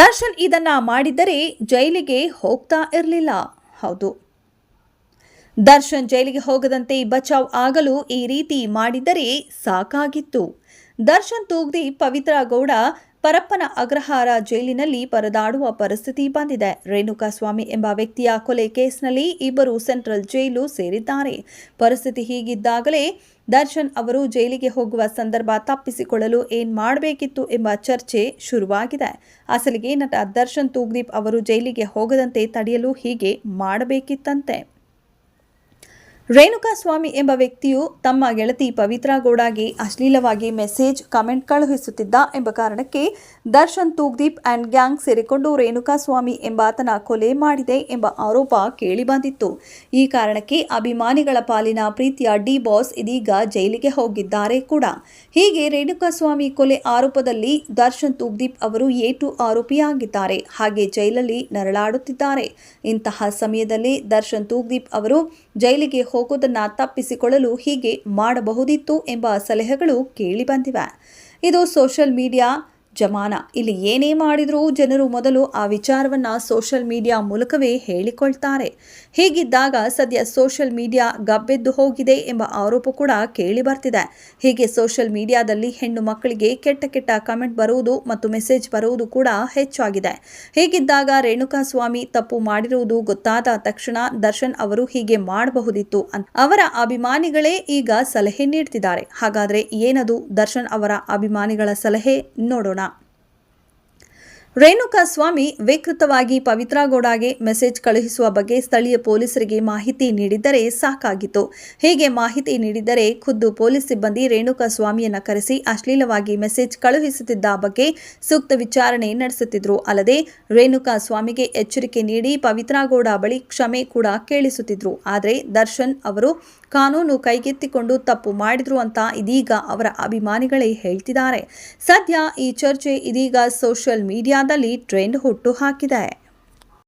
ದರ್ಶನ್ ಇದನ್ನ ಮಾಡಿದ್ದರೆ ಜೈಲಿಗೆ ಹೋಗ್ತಾ ಇರಲಿಲ್ಲ. ಹೌದು, ದರ್ಶನ್ ಜೈಲಿಗೆ ಹೋಗದಂತೆ ಬಚಾವ್ ಆಗಲು ಈ ರೀತಿ ಮಾಡಿದ್ದರೆ ಸಾಕಾಗಿತ್ತು. ದರ್ಶನ್ ತೂಗ್ದೀಪ್ ಪವಿತ್ರ ಗೌಡ ಪರಪ್ಪನ ಅಗ್ರಹಾರ ಜೈಲಿನಲ್ಲಿ ಪರದಾಡುವ ಪರಿಸ್ಥಿತಿ ಬಂದಿದೆ. ರೇಣುಕಾಸ್ವಾಮಿ ಎಂಬ ವ್ಯಕ್ತಿಯ ಕೊಲೆ ಕೇಸ್ನಲ್ಲಿ ಇಬ್ಬರು ಸೆಂಟ್ರಲ್ ಜೈಲು ಸೇರಿದ್ದಾರೆ. ಪರಿಸ್ಥಿತಿ ಹೀಗಿದ್ದಾಗಲೇ ದರ್ಶನ್ ಅವರು ಜೈಲಿಗೆ ಹೋಗುವ ಸಂದರ್ಭ ತಪ್ಪಿಸಿಕೊಳ್ಳಲು ಏನ್ ಮಾಡಬೇಕಿತ್ತು ಎಂಬ ಚರ್ಚೆ ಶುರುವಾಗಿದೆ. ಅಸಲಿಗೆ ನಟ ದರ್ಶನ್ ತೂಗ್ದೀಪ್ ಅವರು ಜೈಲಿಗೆ ಹೋಗದಂತೆ ತಡೆಯಲು ಹೀಗೆ ಮಾಡಬೇಕಿತ್ತಂತೆ. ರೇಣುಕಾಸ್ವಾಮಿ ಎಂಬ ವ್ಯಕ್ತಿಯು ತಮ್ಮ ಗೆಳತಿ ಪವಿತ್ರ ಗೌಡಗೆ ಅಶ್ಲೀಲವಾಗಿ ಮೆಸೇಜ್, ಕಮೆಂಟ್ ಕಳುಹಿಸುತ್ತಿದ್ದ ಎಂಬ ಕಾರಣಕ್ಕೆ ದರ್ಶನ್ ತೂಗ್ದೀಪ್ ಅಂಡ್ ಗ್ಯಾಂಗ್ ಸೇರಿಕೊಂಡು ರೇಣುಕಾಸ್ವಾಮಿ ಎಂಬಾತನ ಕೊಲೆ ಮಾಡಿದೆ ಎಂಬ ಆರೋಪ ಕೇಳಿಬಂದಿತ್ತು. ಈ ಕಾರಣಕ್ಕೆ ಅಭಿಮಾನಿಗಳ ಪಾಲಿನ ಪ್ರೀತಿಯ ಡಿ ಬಾಸ್ ಇದೀಗ ಜೈಲಿಗೆ ಹೋಗಿದ್ದಾರೆ ಕೂಡ. ಹೀಗೆ ರೇಣುಕಾಸ್ವಾಮಿ ಕೊಲೆ ಆರೋಪದಲ್ಲಿ ದರ್ಶನ್ ತೂಗ್ದೀಪ್ ಅವರು ಏಟು ಆರೋಪಿಯಾಗಿದ್ದಾರೆ. ಹಾಗೆ ಜೈಲಲ್ಲಿ ನರಳಾಡುತ್ತಿದ್ದಾರೆ. ಇಂತಹ ಸಮಯದಲ್ಲಿ ದರ್ಶನ್ ತೂಗ್ದೀಪ್ ಅವರು ಜೈಲಿಗೆ ಹೋಗೋದನ್ನ ತಪ್ಪಿಸಿಕೊಳ್ಳಲು ಹೀಗೆ ಮಾಡಬಹುದಿತ್ತು ಎಂಬ ಸಲಹೆಗಳು ಕೇಳಿಬಂದಿವೆ. ಇದು ಸೋಷಿಯಲ್ ಮೀಡಿಯಾ ಜಮಾನ. ಇಲ್ಲಿ ಏನೇ ಮಾಡಿದರೂ ಜನರು ಮೊದಲು ಆ ವಿಚಾರವನ್ನ ಸೋಷಿಯಲ್ ಮೀಡಿಯಾ ಮೂಲಕವೇ ಹೇಳಿಕೊಳ್ತಾರೆ. ಹೀಗಿದ್ದಾಗ ಸದ್ಯ ಸೋಷಿಯಲ್ ಮೀಡಿಯಾ ಗಬ್ಬೆದ್ದು ಹೋಗಿದೆ ಎಂಬ ಆರೋಪ ಕೂಡ ಕೇಳಿ ಬರ್ತಿದೆ. ಹೀಗೆ ಸೋಷಿಯಲ್ ಮೀಡಿಯಾದಲ್ಲಿ ಹೆಣ್ಣು ಮಕ್ಕಳಿಗೆ ಕೆಟ್ಟ ಕೆಟ್ಟ ಕಮೆಂಟ್ ಬರುವುದು ಮತ್ತು ಮೆಸೇಜ್ ಬರುವುದು ಕೂಡ ಹೆಚ್ಚಾಗಿದೆ. ಹೀಗಿದ್ದಾಗ ರೇಣುಕಾಸ್ವಾಮಿ ತಪ್ಪು ಮಾಡಿರುವುದು ಗೊತ್ತಾದ ತಕ್ಷಣ ದರ್ಶನ್ ಅವರು ಹೀಗೆ ಮಾಡಬಹುದಿತ್ತು ಅಂತ ಅವರ ಅಭಿಮಾನಿಗಳೇ ಈಗ ಸಲಹೆ ನೀಡ್ತಿದ್ದಾರೆ. ಹಾಗಾದ್ರೆ ಏನದು ದರ್ಶನ್ ಅವರ ಅಭಿಮಾನಿಗಳ ಸಲಹೆ? ನೋಡೋಣ. ರೇಣುಕಾಸ್ವಾಮಿ ವಿಕೃತವಾಗಿ ಪವಿತ್ರ ಗೌಡಗೆ ಮೆಸೇಜ್ ಕಳುಹಿಸುವ ಬಗ್ಗೆ ಸ್ಥಳೀಯ ಪೊಲೀಸರಿಗೆ ಮಾಹಿತಿ ನೀಡಿದ್ದರೆ ಸಾಕಾಗಿತ್ತು. ಹೀಗೆ ಮಾಹಿತಿ ನೀಡಿದ್ದರೆ ಖುದ್ದು ಪೊಲೀಸ್ ಸಿಬ್ಬಂದಿ ರೇಣುಕಾಸ್ವಾಮಿಯನ್ನ ಕರೆಸಿ ಅಶ್ಲೀಲವಾಗಿ ಮೆಸೇಜ್ ಕಳುಹಿಸುತ್ತಿದ್ದ ಬಗ್ಗೆ ಸೂಕ್ತ ವಿಚಾರಣೆ ನಡೆಸುತ್ತಿದ್ರು. ಅಲ್ಲದೆ ರೇಣುಕಾಸ್ವಾಮಿಗೆ ಎಚ್ಚರಿಕೆ ನೀಡಿ ಪವಿತ್ರ ಗೌಡ ಬಳಿ ಕ್ಷಮೆ ಕೂಡ ಕೇಳಿಸುತ್ತಿದ್ರು. ಆದರೆ ದರ್ಶನ್ ಅವರು ಕಾನೂನು ಕೈಗೆತ್ತಿಕೊಂಡು ತಪ್ಪು ಮಾಡಿದ್ರು ಅಂತ ಇದೀಗ ಅವರ ಅಭಿಮಾನಿಗಳೇ ಹೇಳ್ತಿದ್ದಾರೆ. ಸದ್ಯ ಈ ಚರ್ಚೆ ಇದೀಗ ಸೋಷಿಯಲ್ ಮೀಡಿಯಾದಲ್ಲಿ ಟ್ರೆಂಡ್ ಹುಟ್ಟು ಹಾಕಿದೆ.